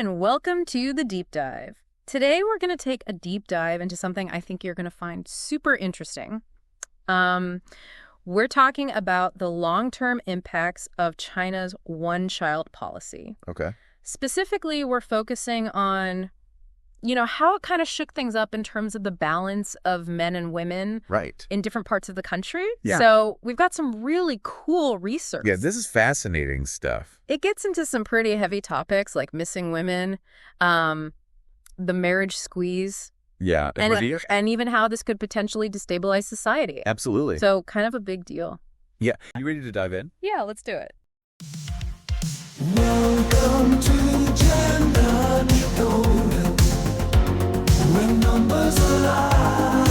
and welcome to the Deep Dive. Today, we're going to take a deep dive into something I think you're going to find super interesting. We're talking about the long-term impacts of China's one-child policy. Okay. Specifically, we're focusing on, how it kind of shook things up in terms of the balance of men and women in different parts of the country. Yeah. So we've got some really cool research. Yeah, this is fascinating stuff. It gets into some pretty heavy topics like missing women, the marriage squeeze. Yeah. And even how this could potentially destabilize society. Absolutely. So kind of a big deal. Yeah. You ready to dive in? Yeah, let's do it. Welcome to Gender Decoded, where numbers align,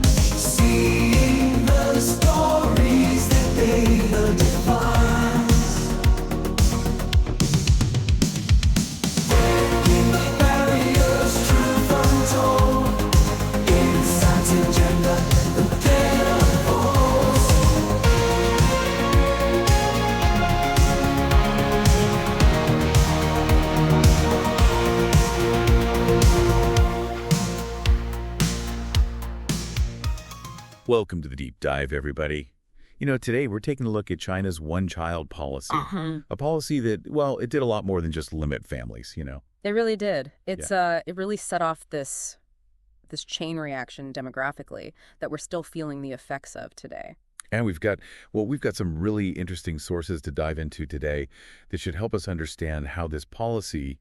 seeing the stories that data defines, breaking the barriers, truth untold, insights in gender, the data falls. Welcome to the Deep Dive, everybody. Today we're taking a look at China's one-child policy. A policy that, well, it did a lot more than just limit families, It really did. It really set off this chain reaction demographically that we're still feeling the effects of today. And we've got some really interesting sources to dive into today that should help us understand how this policy,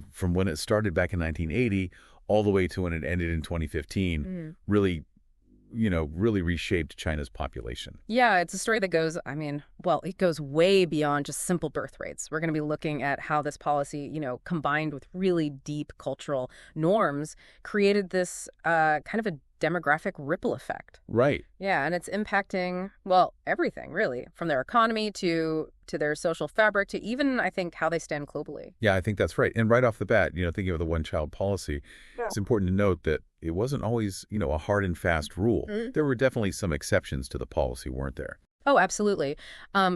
from when it started back in 1980 all the way to when it ended in 2015, really reshaped China's population. Yeah, it's a story that goes, it goes way beyond just simple birth rates. We're going to be looking at how this policy, combined with really deep cultural norms, created this kind of a demographic ripple effect. Right. Yeah, and it's impacting, well, everything, really, from their economy to their social fabric to even, I think, how they stand globally. Yeah, I think that's right. And right off the bat, thinking of the one-child policy, It's important to note that it wasn't always, a hard and fast rule. There were definitely some exceptions to the policy, weren't there? Oh, absolutely.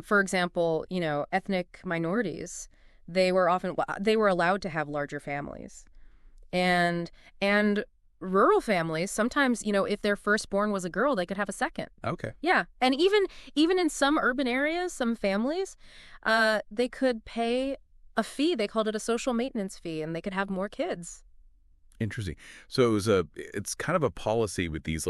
For example, ethnic minorities, they were allowed to have larger families. And rural families, sometimes, if their firstborn was a girl, they could have a second. Okay. Yeah. And even in some urban areas, some families, they could pay a fee. They called it a social maintenance fee, and they could have more kids. Interesting. So it's kind of a policy with these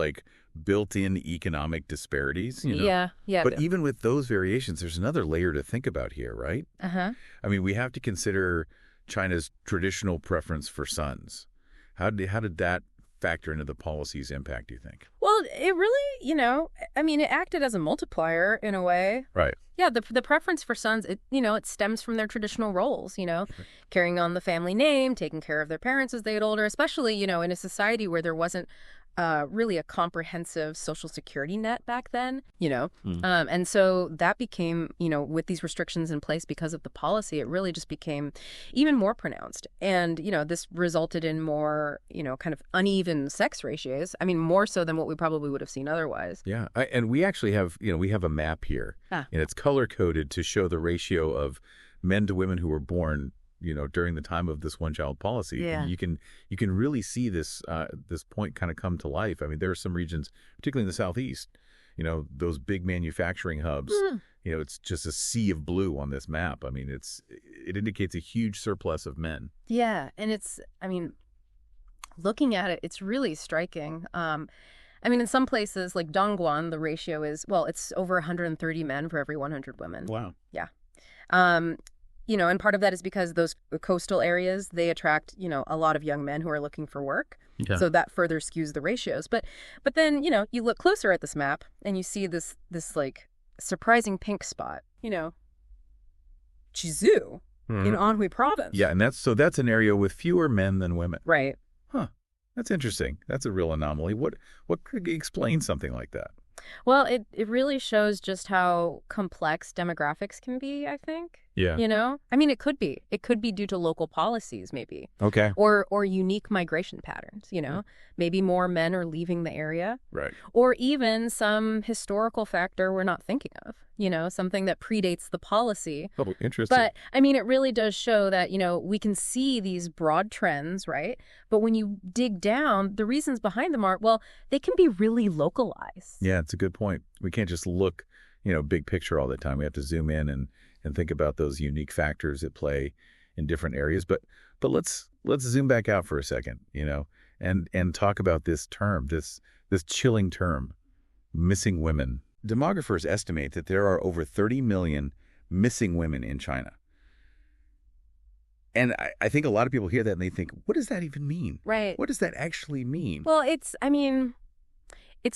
built-in economic disparities, Yeah. But even with those variations, there's another layer to think about here, right? Uh-huh. We have to consider China's traditional preference for sons. How did that factor into the policy's impact, do you think? Well, it really, it acted as a multiplier in a way. Right. Yeah, the preference for sons, it stems from their traditional roles, carrying on the family name, taking care of their parents as they get older, especially, in a society where there wasn't really a comprehensive social security net back then, and so that became, with these restrictions in place because of the policy, it really just became even more pronounced. And, this resulted in more, kind of uneven sex ratios. More so than what we probably would have seen otherwise. Yeah. And we actually have, we have a map here, and it's color-coded to show the ratio of men to women who were born during the time of this one-child policy. Yeah. You can really see this point kind of come to life. There are some regions, particularly in the Southeast, those big manufacturing hubs. It's just a sea of blue on this map. It indicates a huge surplus of men. Yeah, and it's, looking at it, it's really striking. In some places like Dongguan, the ratio is, it's over 130 men for every 100 women. Wow. Yeah. And part of that is because those coastal areas, they attract, a lot of young men who are looking for work. Yeah. So that further skews the ratios. But then, you look closer at this map and you see this surprising pink spot, Chizhou in Anhui province. Yeah, and that's an area with fewer men than women. Right. Huh. That's interesting. That's a real anomaly. What could explain something like that? Well, it really shows just how complex demographics can be, I think. Yeah. You know? I mean, it could be. It could be due to local policies, maybe. Okay. Or unique migration patterns, you know? Maybe more men are leaving the area. Right. Or even some historical factor we're not thinking of, you know, something that predates the policy. Oh, interesting. But, I mean, it really does show that, you know, we can see these broad trends, right? But when you dig down, the reasons behind them are, well, they can be really localized. Yeah, it's a good point. We can't just look, big picture all the time. We have to zoom in and think about those unique factors at play in different areas. But let's zoom back out for a second, and talk about this term, this chilling term, missing women. Demographers estimate that there are over 30 million missing women in China. And I think a lot of people hear that and they think, what does that even mean? Right. What does that actually mean? Well, it's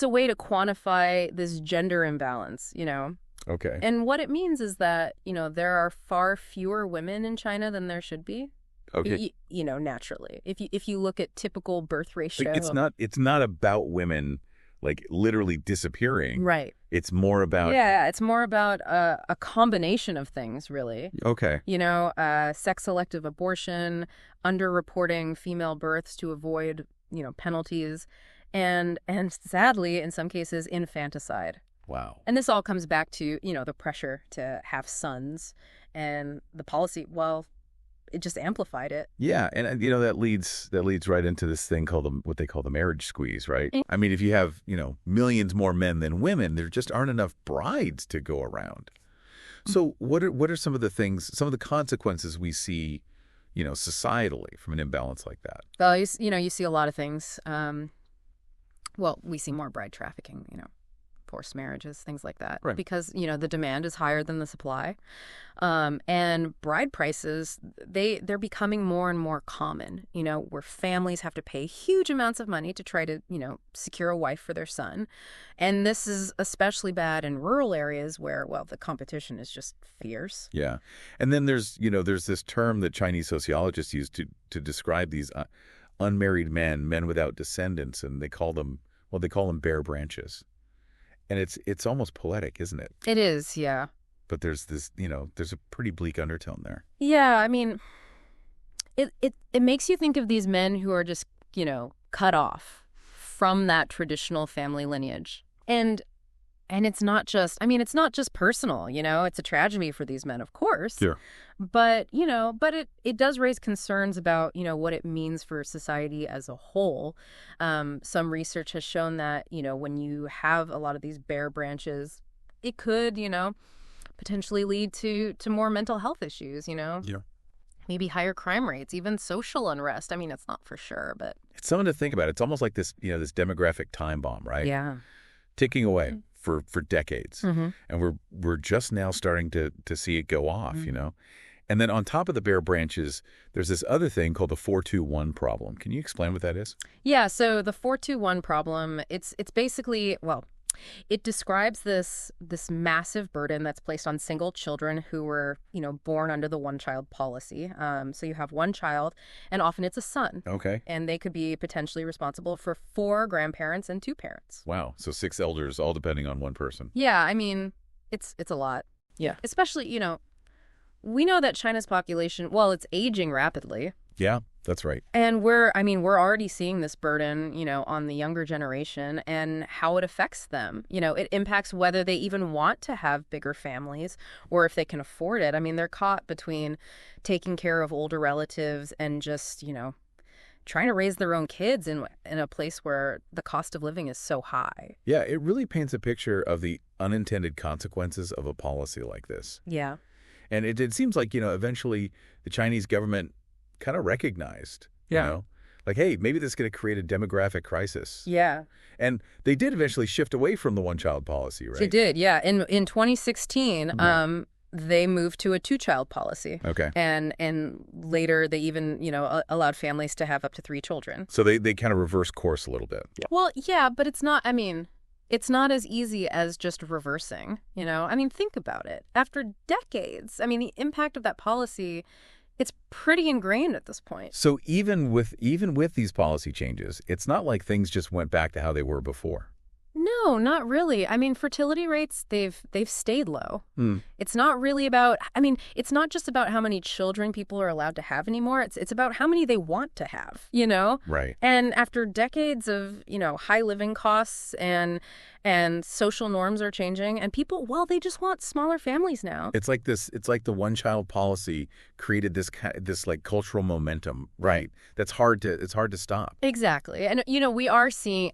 a way to quantify this gender imbalance, you know? Okay. And what it means is that, there are far fewer women in China than there should be. Okay. Naturally. If you look at typical birth ratio. Like, it's not about women like literally disappearing. Right. It's more about. Yeah, it's more about a combination of things, really. Okay. Sex-selective abortion, underreporting female births to avoid, penalties, and sadly, in some cases, infanticide. Wow. And this all comes back to, the pressure to have sons and the policy, well, it just amplified it. Yeah, and that leads right into this thing called what they call the marriage squeeze, right? I mean, if you have, millions more men than women, there just aren't enough brides to go around. So what are some of the things, some of the consequences we see, societally from an imbalance like that? Well, you see a lot of things. We see more bride trafficking, forced marriages, things like that. Right. Because, the demand is higher than the supply. And bride prices, they're becoming more and more common, where families have to pay huge amounts of money to try to, secure a wife for their son. And this is especially bad in rural areas where, well, the competition is just fierce. Yeah. And then there's this term that Chinese sociologists use to describe these unmarried men without descendants, and they call them bare branches. And it's almost poetic, isn't it? It is, yeah. But there's this, there's a pretty bleak undertone there. Yeah, I mean, it makes you think of these men who are just, cut off from that traditional family lineage. And it's not just personal, it's a tragedy for these men, of course. Sure. But, it does raise concerns about, what it means for society as a whole. Some research has shown that, when you have a lot of these bare branches, it could, potentially lead to more mental health issues, Yeah. Maybe higher crime rates, even social unrest. I mean, it's not for sure, but. It's something to think about. It's almost like this, this demographic time bomb, right? Yeah. Ticking away for decades. Mm-hmm. And we're just now starting to see it go off, And then on top of the bare branches, there's this other thing called the 4-2-1 problem. Can you explain what that is? Yeah, so the 4-2-1 problem, it's basically, well, it describes this massive burden that's placed on single children who were, born under the one-child policy. So you have one child, and often it's a son. Okay. And they could be potentially responsible for 4 grandparents and 2 parents. Wow. So 6 elders, all depending on one person. Yeah, I mean, it's a lot. Yeah. Especially, we know that China's population, well, it's aging rapidly. Yeah, that's right. And we're already seeing this burden, on the younger generation and how it affects them. It impacts whether they even want to have bigger families or if they can afford it. I mean, they're caught between taking care of older relatives and just, trying to raise their own kids in a place where the cost of living is so high. Yeah, it really paints a picture of the unintended consequences of a policy like this. Yeah. And it seems like, eventually the Chinese government kind of recognized, like, hey, maybe this is going to create a demographic crisis. Yeah. And they did eventually shift away from the one-child policy, right? They did, yeah. In 2016, they moved to a 2-child policy. Okay. And later they even, allowed families to have up to 3 children. So they kind of reversed course a little bit. Yeah. Well, yeah, but it's not as easy as just reversing, I mean, think about it. After decades, the impact of that policy, it's pretty ingrained at this point. So even with these policy changes, it's not like things just went back to how they were before. No, not really. I mean, fertility rates, they've stayed low. Hmm. It's not really about, I mean, it's not just about how many children people are allowed to have anymore. It's about how many they want to have, you know? Right. And after decades of, high living costs and social norms are changing, and people, well, they just want smaller families now. It's like this. It's like the one-child policy created this like cultural momentum, right? It's hard to stop. Exactly. And, we are seeing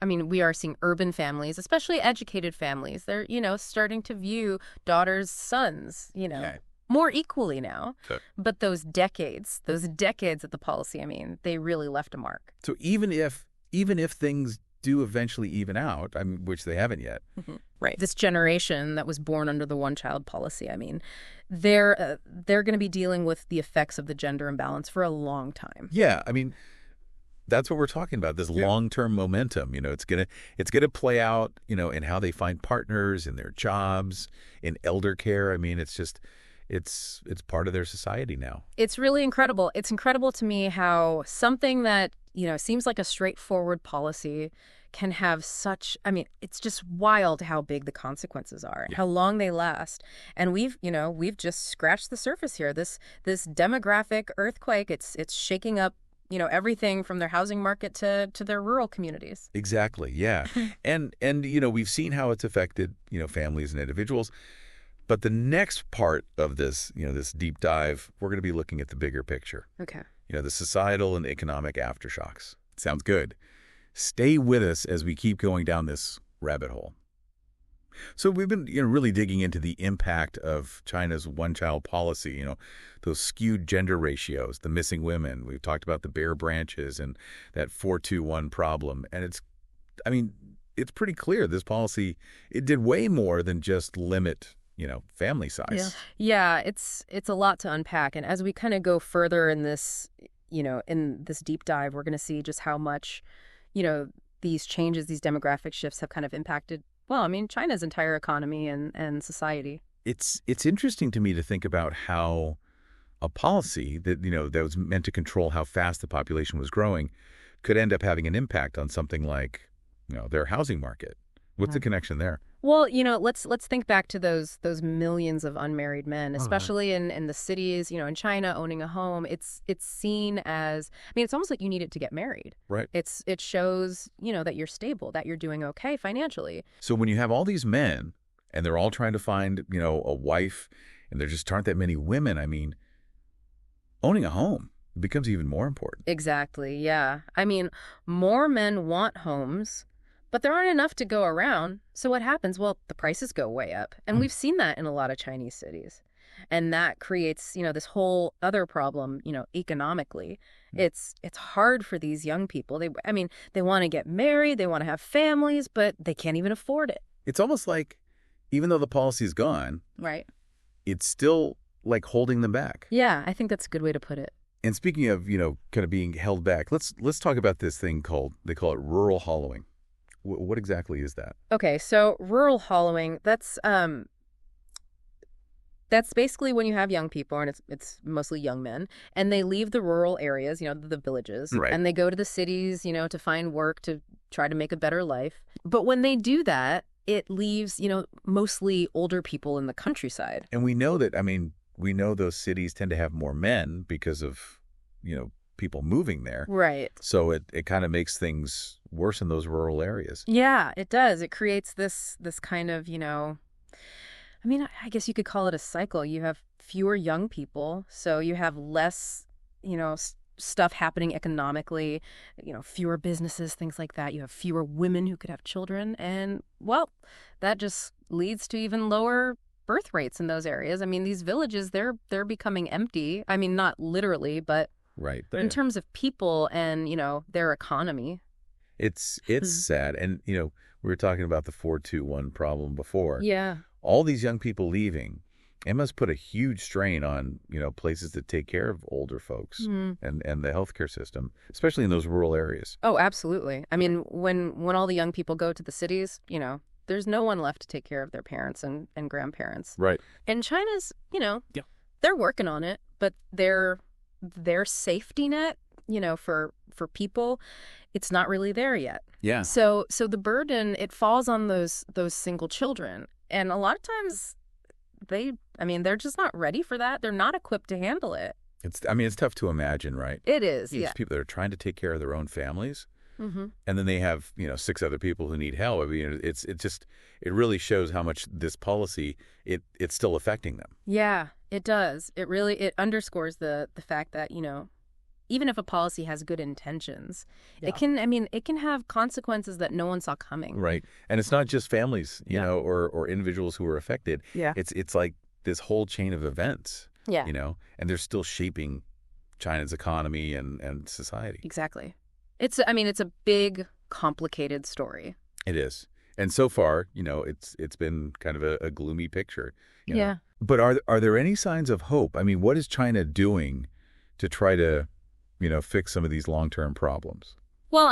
urban families, especially educated families. They're, starting to view daughters, sons, Yeah. more equally now. So, But those decades of the policy, I mean, they really left a mark. so even if things do eventually even out, I mean, which they haven't yet. Right. This generation that was born under the one-child policy, I mean, they're going to be dealing with the effects of the gender imbalance for a long time. Yeah, I mean, that's what we're talking about. This long-term momentum. It's gonna play out. In how they find partners, in their jobs, in elder care. I mean, it's part of their society now. It's really incredible. It's incredible to me how something that, seems like a straightforward policy can have such, I mean, it's just wild how big the consequences are, how long they last. And we've just scratched the surface here. This demographic earthquake, it's shaking up, everything from their housing market to their rural communities. Exactly. Yeah. and we've seen how it's affected, families and individuals. But the next part of this, this deep dive, we're going to be looking at the bigger picture. Okay. The societal and economic aftershocks. Sounds good. Stay with us as we keep going down this rabbit hole. So we've been really digging into the impact of China's one-child policy, those skewed gender ratios, the missing women. We've talked about the bare branches and that 4-2-1 problem. And it's pretty clear this policy, it did way more than just limit family size. Yeah, it's a lot to unpack. And as we kind of go further in this, in this deep dive, we're going to see just how much, these changes, these demographic shifts have kind of impacted, well, I mean, China's entire economy and society. It's interesting to me to think about how a policy that, that was meant to control how fast the population was growing could end up having an impact on something like, their housing market. What's the connection there? Well, let's think back to those millions of unmarried men, especially in the cities, in China, owning a home. It's seen as, I mean, it's almost like you need it to get married. Right. It shows, that you're stable, that you're doing okay financially. So when you have all these men and they're all trying to find, a wife, and there just aren't that many women, I mean, owning a home becomes even more important. Exactly. Yeah. I mean, more men want homes, but there aren't enough to go around. So what happens? Well, the prices go way up. And we've seen that in a lot of Chinese cities. And that creates, this whole other problem, economically. It's hard for these young people. They want to get married, they want to have families, but they can't even afford it. It's almost like even though the policy's gone, Right. it's still like holding them back. Yeah, I think that's a good way to put it. And speaking of, kind of being held back, let's talk about this thing they call it rural hollowing. What exactly is that? Okay, so rural hollowing, that's basically when you have young people, and it's mostly young men, and they leave the rural areas, the villages, Right. and they go to the cities, to find work, to try to make a better life. But when they do that, it leaves, mostly older people in the countryside. And we know that, we know those cities tend to have more men because of, people moving there. Right. So it kind of makes things worse in those rural areas. Yeah, it does. It creates this kind of, I guess you could call it a cycle. You have fewer young people, so you have less, stuff happening economically, fewer businesses, things like that. You have fewer women who could have children. And, well, that just leads to even lower birth rates in those areas. I mean, these villages, they're becoming empty. I mean, not literally, but Right. in terms of people and, their economy. It's sad. And, we were talking about the 4-2-1 problem before. Yeah. All these young people leaving, it must put a huge strain on, places that take care of older folks and the healthcare system, especially in those rural areas. Oh, absolutely. I mean, when all the young people go to the cities, there's no one left to take care of their parents and grandparents. Right. And China's, they're working on it, but their safety net for people, it's not really there yet. Yeah. So the burden, it falls on those single children. And a lot of times they're just not ready for that. They're not equipped to handle it. It's tough to imagine, right? It is, These yeah. people that are trying to take care of their own families, Mm-hmm. and then they have, 6 other people who need help. I mean, it really shows how much this policy, it's still affecting them. Yeah, it does. It underscores the fact that, even if a policy has good intentions, it can have consequences that no one saw coming. Right. And it's not just families, or individuals who are affected. Yeah. It's like this whole chain of events, Yeah. and they're still shaping China's economy and society. Exactly. It's a big, complicated story. It is. And so far, it's been kind of a gloomy picture. Yeah. But are there any signs of hope? I mean, what is China doing to try to, fix some of these long-term problems? Well,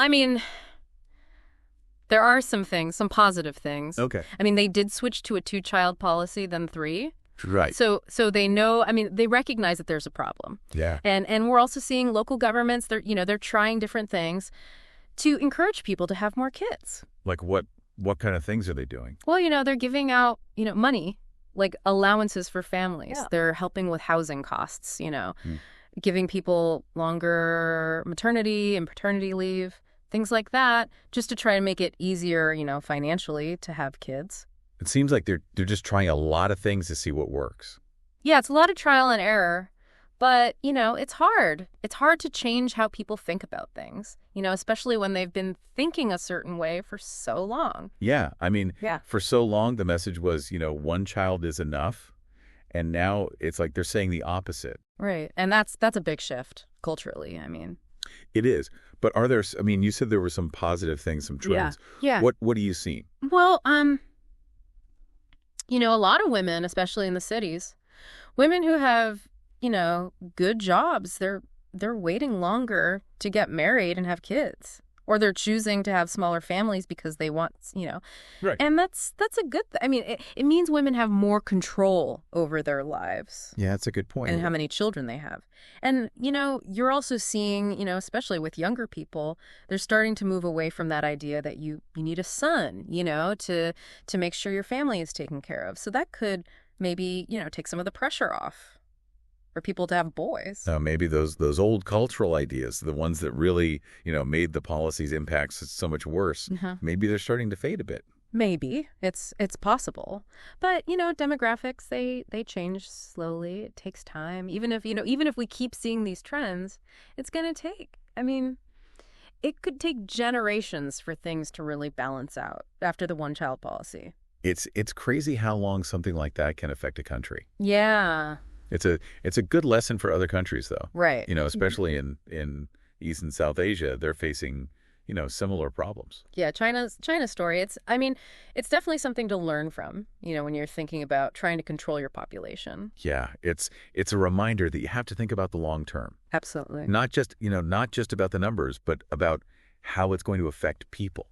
there are some positive things. Okay. They did switch to a 2-child policy, then 3. Right. So they know, they recognize that there's a problem. Yeah. And we're also seeing local governments, they're trying different things to encourage people to have more kids. Like what kind of things are they doing? Well, they're giving out, money, like allowances for families. Yeah. They're helping with housing costs, giving people longer maternity and paternity leave, things like that, just to try to make it easier, financially to have kids. It seems like they're just trying a lot of things to see what works. Yeah, it's a lot of trial and error, but, it's hard. It's hard to change how people think about things, especially when they've been thinking a certain way for so long. Yeah. Yeah. For so long, the message was, 1 child is enough. And now it's like they're saying the opposite. Right. And that's a big shift culturally, It is. But are there, you said there were some positive things, some trends. Yeah. What are you seeing? Well, a lot of women, especially in the cities, women who have, good jobs, they're waiting longer to get married and have kids. Or they're choosing to have smaller families because they want, Right. And that's a good thing. It means women have more control over their lives Yeah, that's a good point. and how many children they have. And, you're also seeing, especially with younger people, they're starting to move away from that idea that you need a son, to make sure your family is taken care of. So that could maybe, take some of the pressure off for people to have boys. Maybe those old cultural ideas, the ones that really, made the policy's impacts so much worse, maybe they're starting to fade a bit. Maybe. It's possible. But, demographics, they change slowly. It takes time. Even if we keep seeing these trends, it's going to take, it could take generations for things to really balance out after the 1-child policy. It's crazy how long something like that can affect a country. Yeah. It's a good lesson for other countries, though. Right. Especially in East and South Asia, they're facing, similar problems. Yeah, China's story. It's definitely something to learn from, when you're thinking about trying to control your population. Yeah, it's a reminder that you have to think about the long term. Absolutely. Not just about the numbers, but about how it's going to affect people.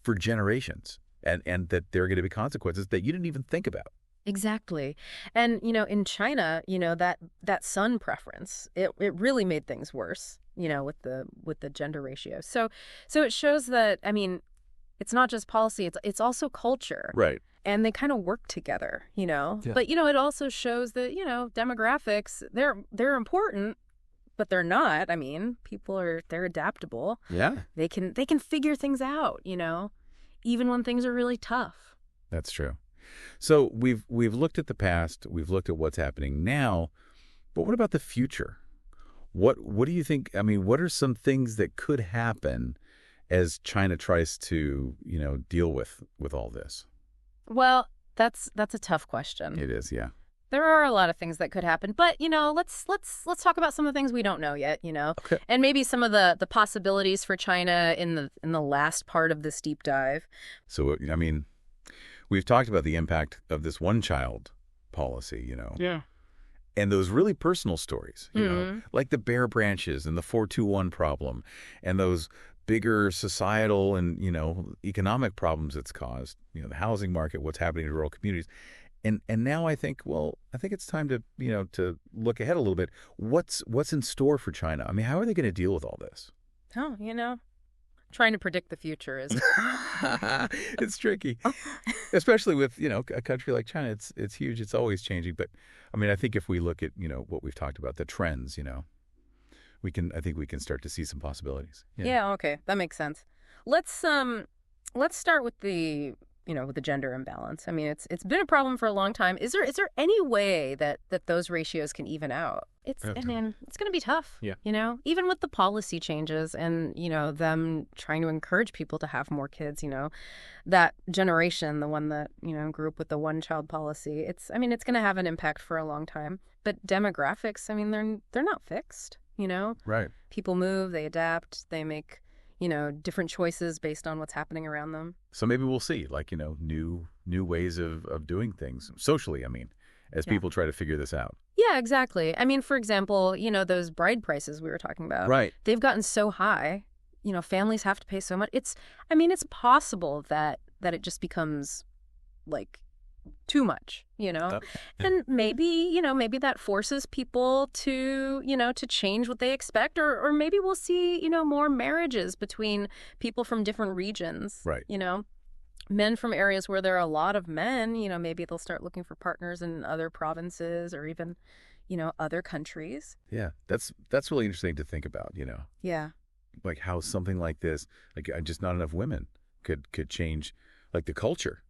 For generations, and that there are going to be consequences that you didn't even think about. Exactly. And, in China, that son preference, it really made things worse, with the gender ratio. So it shows that, it's not just policy, it's also culture. Right. And they kind of work together, Yeah. But, it also shows that, demographics, they're important, but they're not. They're adaptable. Yeah. They can figure things out, even when things are really tough. That's true. So we've looked at the past, we've looked at what's happening now, but what about the future? What do you think? What are some things that could happen as China tries to, deal with all this? Well, that's a tough question. It is, yeah. There are a lot of things that could happen, but let's talk about some of the things we don't know yet, Okay. and maybe some of the possibilities for China in the last part of this deep dive. So we've talked about the impact of this 1-child policy, Yeah. and those really personal stories, like the bare branches and the 421 problem, and those bigger societal and economic problems it's caused, the housing market, what's happening in rural communities. And now I think, well, I think it's time to, to look ahead a little bit. What's in store for China? I mean, how are they going to deal with all this? Oh, trying to predict the future is It's tricky, especially with, a country like China. It's huge. It's always changing. But I mean, I think if we look at, what we've talked about, the trends, I think we can start to see some possibilities. Yeah, okay. That makes sense. Let's start with the with the gender imbalance. I mean, it's been a problem for a long time. Is there any way that those ratios can even out? I mean, it's going to be tough. Yeah. Even with the policy changes and, them trying to encourage people to have more kids, that generation, the one that, grew up with the one-child policy, it's going to have an impact for a long time. But demographics, I mean, they're not fixed, Right. People move, they adapt, they make different choices based on what's happening around them. So maybe we'll see, like, new ways of doing things socially, I mean, as people try to figure this out. Yeah, exactly. I mean, for example, those bride prices we were talking about. Right. They've gotten so high, families have to pay so much. It's possible that it just becomes like too much, and maybe that forces people to, to change what they expect, or maybe we'll see, more marriages between people from different regions. Right. Men from areas where there are a lot of men, maybe they'll start looking for partners in other provinces or even, other countries. Yeah. That's really interesting to think about, Yeah. like how something like this, like just not enough women could change like the culture,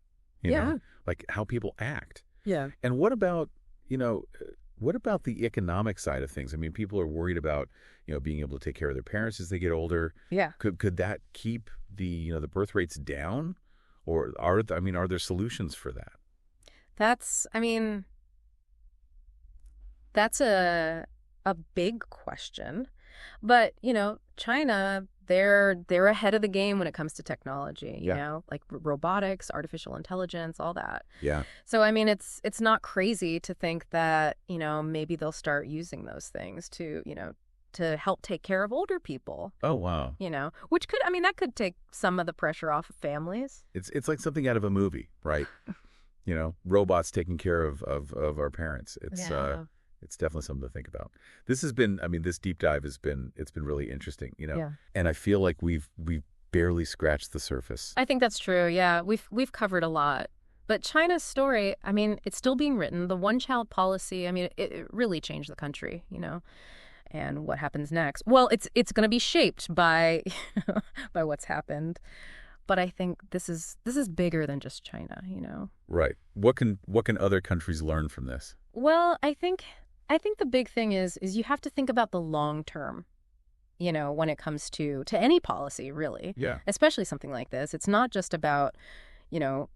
like how people act. Yeah. And what about the economic side of things? I mean, people are worried about, being able to take care of their parents as they get older. Yeah. Could that keep the birth rates down? Or are there solutions for that? That's a big question. But, China, they're ahead of the game when it comes to technology, like robotics, artificial intelligence, all that. Yeah. So, I mean, it's not crazy to think that, maybe they'll start using those things to help take care of older people. Oh, wow. Which that could take some of the pressure off of families. It's like something out of a movie, right? Robots taking care of our parents. It's definitely something to think about. This deep dive it's been really interesting, Yeah. And I feel like we've barely scratched the surface. I think that's true. Yeah. We've covered a lot. But China's story, it's still being written. The one-child policy, it really changed the country, And what happens next? Well, it's going to be shaped by by what's happened. But I think this is bigger than just China, Right. What can other countries learn from this? Well, I think the big thing is you have to think about the long term, when it comes to any policy, really. Yeah. Especially something like this. It's not just about,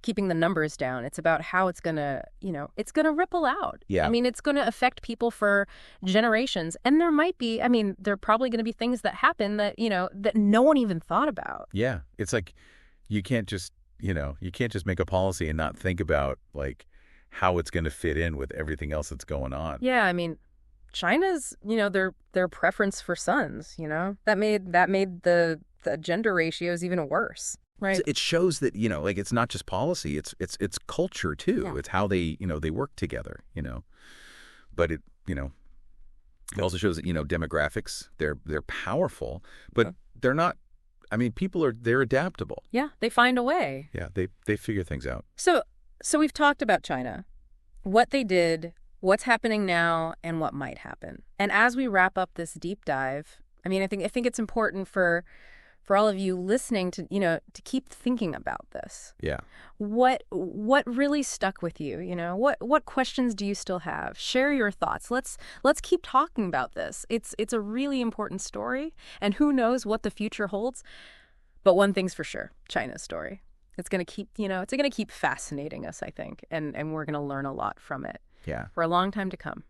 keeping the numbers down. It's about how it's going to, it's going to ripple out. Yeah. It's going to affect people for generations. And there might be, there are probably going to be things that happen that, that no one even thought about. Yeah. It's like you can't just make a policy and not think about like how it's going to fit in with everything else that's going on. Yeah. China's, their preference for sons, that made the gender ratios even worse. Right. It shows that, like it's not just policy, it's culture too. Yeah. It's how they work together, But it also shows that, demographics, they're powerful, but they're not, they're adaptable. Yeah, they find a way. Yeah, they figure things out. So we've talked about China, what they did, what's happening now, and what might happen. And as we wrap up this deep dive, I think it's important for all of you listening to, to keep thinking about this. Yeah. What really stuck with you? What questions do you still have? Share your thoughts. Let's keep talking about this. It's a really important story, and who knows what the future holds. But one thing's for sure, China's story. It's going to keep fascinating us, I think, and we're going to learn a lot from it. Yeah. For a long time to come.